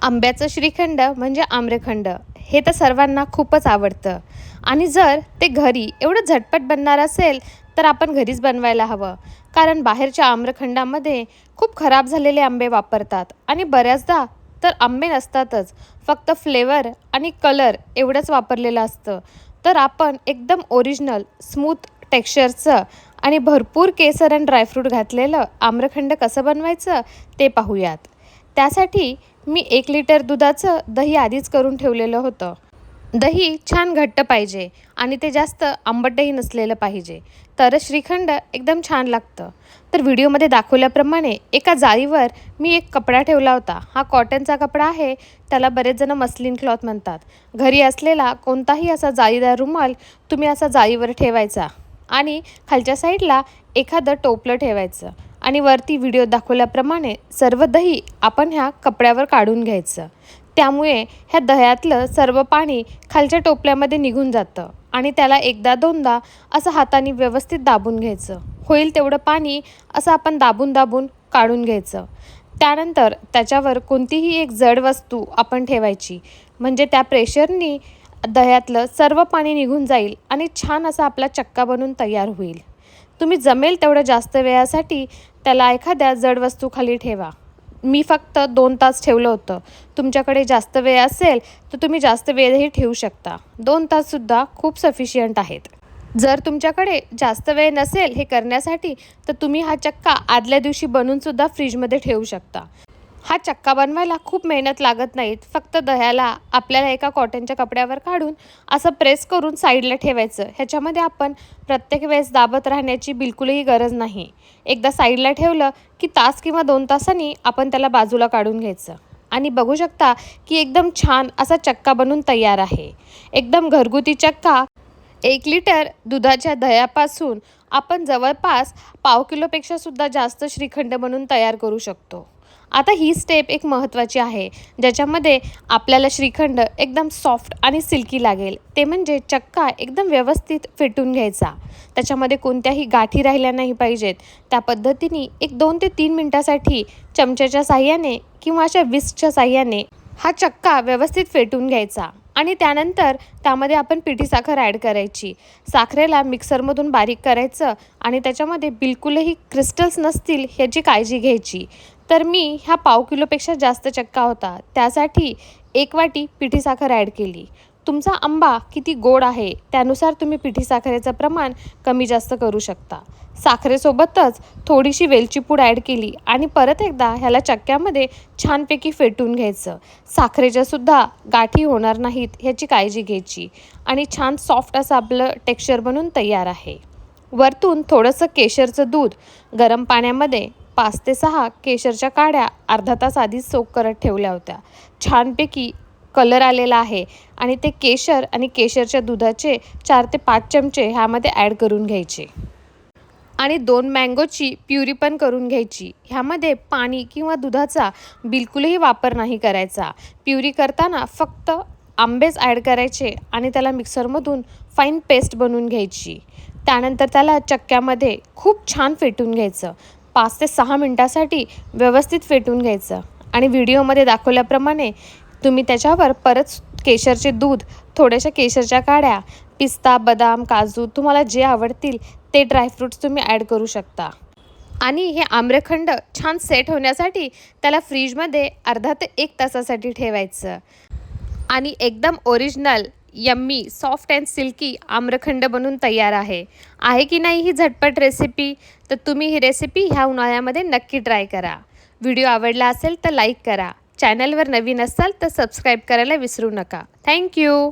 आंब्याचं श्रीखंड म्हणजे आम्रखंड हे तर सर्वांना खूपच आवडतं आणि जर ते घरी एवढं झटपट बनणार असेल तर आपण घरीच बनवायला हवं. कारण बाहेरच्या आम्रखंडामध्ये खूप खराब झालेले आंबे वापरतात आणि बऱ्याचदा तर आंबे नसतातच, फक्त फ्लेवर आणि कलर एवढंच वापरलेलं असतं. तर आपण एकदम ओरिजिनल स्मूथ टेक्स्चरचं आणि भरपूर केसर आणि ड्रायफ्रूट घातलेलं आम्रखंड कसं बनवायचं ते पाहूयात. त्यासाठी मी 1 लिटर दुधाचं दही आधीच करून ठेवलेलं होतं. दही छान घट्ट पाहिजे आणि ते जास्त आंबटही नसलेलं पाहिजे, तरच श्रीखंड एकदम छान लागतं. तर व्हिडिओमध्ये दाखवल्याप्रमाणे एका जाळीवर मी एक कपडा ठेवला होता. हा कॉटनचा कपडा आहे, त्याला बरेच जण मस्लिन क्लॉथ म्हणतात. घरी असलेला कोणताही असा जाळीदार रुमाल तुम्ही असा जाळीवर ठेवायचा आणि खालच्या साईडला एखादं टोपलं ठेवायचं आणि वरती व्हिडिओ दाखवल्याप्रमाणे सर्व दही आपण ह्या कपड्यावर काढून घ्यायचं. त्यामुळे ह्या दह्यातलं सर्व पाणी खालच्या टोपल्यामध्ये निघून जातं आणि त्याला एकदा दोनदा असं हाताने व्यवस्थित दाबून घ्यायचं. होईल तेवढं पाणी असं आपण दाबून दाबून काढून घ्यायचं. त्यानंतर त्याच्यावर कोणतीही एक जड वस्तू आपण ठेवायची, म्हणजे त्या प्रेशरनी दह्यातलं सर्व पाणी निघून जाईल आणि छान असा आपला चक्का बनून तयार होईल. तुम्ही जमेल तेवढं जास्त वेळासाठी त्याला एखाद्या जड वस्तू खाली ठेवा. मी फक्त 2 तास ठेवलं होतं. तुमच्याकडे जास्त वेळ असेल तर तुम्ही जास्त वेळही ठेवू शकता. 2 ताससुद्धा खूप सफिशियंट आहेत. जर तुमच्याकडे जास्त वेळ नसेल हे करण्यासाठी तर तुम्ही हा चक्का आदल्या दिवशी बनवूनसुद्धा फ्रीजमध्ये ठेवू शकता. हा चक्का बनवायला खूप मेहनत लागत नाहीत. फक्त दह्याला आपल्याला एका कॉटनच्या कपड्यावर काढून असं प्रेस करून साईडला ठेवायचं. ह्याच्यामध्ये आपण प्रत्येक वेळेस दाबत राहण्याची बिलकुलही गरज नाही. एकदा साईडला ठेवलं की तास किंवा 2 तासांनी आपण त्याला बाजूला काढून घ्यायचं आणि बघू शकता की एकदम छान असा चक्का बनून तयार आहे. एकदम घरगुती चक्का. 1 लिटर दुधाच्या दह्यापासून आपण जवळपास पाव किलोपेक्षा सुद्धा जास्त श्रीखंड बनवून तयार करू शकतो. आता ही स्टेप एक महत्त्वाची आहे, ज्याच्यामध्ये आपल्याला श्रीखंड एकदम सॉफ्ट आणि सिल्की लागेल. ते म्हणजे चक्का एकदम व्यवस्थित फेटून घ्यायचा. त्याच्यामध्ये कोणत्याही गाठी राहिल्या नाही पाहिजेत. त्या पद्धतीने एक 2 ते 3 मिनटासाठी चमच्याच्या साहाय्याने किंवा अशा विस्कच्या साहाय्याने हा चक्का व्यवस्थित फेटून घ्यायचा आणि त्यानंतर त्यामध्ये आपण पिठी साखर ॲड करायची. साखरेला मिक्सरमधून बारीक करायचं आणि त्याच्यामध्ये बिलकुलही क्रिस्टल्स नसतील ह्याची काळजी घ्यायची. तर मी ह्या पाव किलोपेक्षा जास्त चक्का होता, त्यासाठी 1 वाटी पिठी साखर ॲड केली. तुमचा आंबा किती गोड आहे त्यानुसार तुम्ही पिठी साखरेचं प्रमाण कमी जास्त करू शकता. साखरेसोबतच थोडीशी वेलची पूड ॲड केली आणि परत एकदा ह्याला चक्क्यामध्ये छानपैकी फेटून घ्यायचं. साखरेच्यासुद्धा गाठी होणार नाहीत ह्याची काळजी घ्यायची आणि छान सॉफ्ट असं आपलं टेक्स्चर बनून तयार आहे. वरतून थोडंसं केशरचं दूध गरम पाण्यामध्ये 5 ते 6 केशरच्या काड्या अर्धा तास आधीच सोक करत ठेवल्या होत्या. छानपैकी कलर आलेला आहे आणि ते केशर आणि केशरच्या दुधाचे 4 ते 5 चमचे ह्यामध्ये ॲड करून घ्यायचे आणि 2 मँगोची प्युरी पण करून घ्यायची. ह्यामध्ये पाणी किंवा दुधाचा बिलकुलही वापर नाही करायचा. प्युरी करताना फक्त आंबेच ॲड करायचे आणि त्याला मिक्सरमधून फाईन पेस्ट बनवून घ्यायची. त्यानंतर त्याला चक्क्यामध्ये खूप छान फेटून घ्यायचं. 5 ते 6 मिनटासाठी व्यवस्थित फेटून घ्यायचं आणि व्हिडिओमध्ये दाखवल्याप्रमाणे तुम्ही त्याच्यावर परत केशरचे दूध, थोड्याशा केशरच्या काड्या, पिस्ता, बदाम, काजू तुम्हाला जे आवडतील ते ड्रायफ्रूट्स तुम्ही ॲड करू शकता. आणि हे आम्रखंड छान सेट होण्यासाठी त्याला फ्रीजमध्ये अर्धा ते 1 तासासाठी ठेवायचं आणि एकदम original yummy soft and silky amrakhand बनून तयार आहे. आहे की नाही ही झटपट रेसिपी? तर तुम्ही ही रेसिपी ह्या उन्हाळ्यामध्ये नक्की ट्राय करा. व्हिडिओ आवडला असेल तर लाईक करा. चॅनलवर नवीन असाल तर सबस्क्राईब करायला विसरू नका. थँक्यू.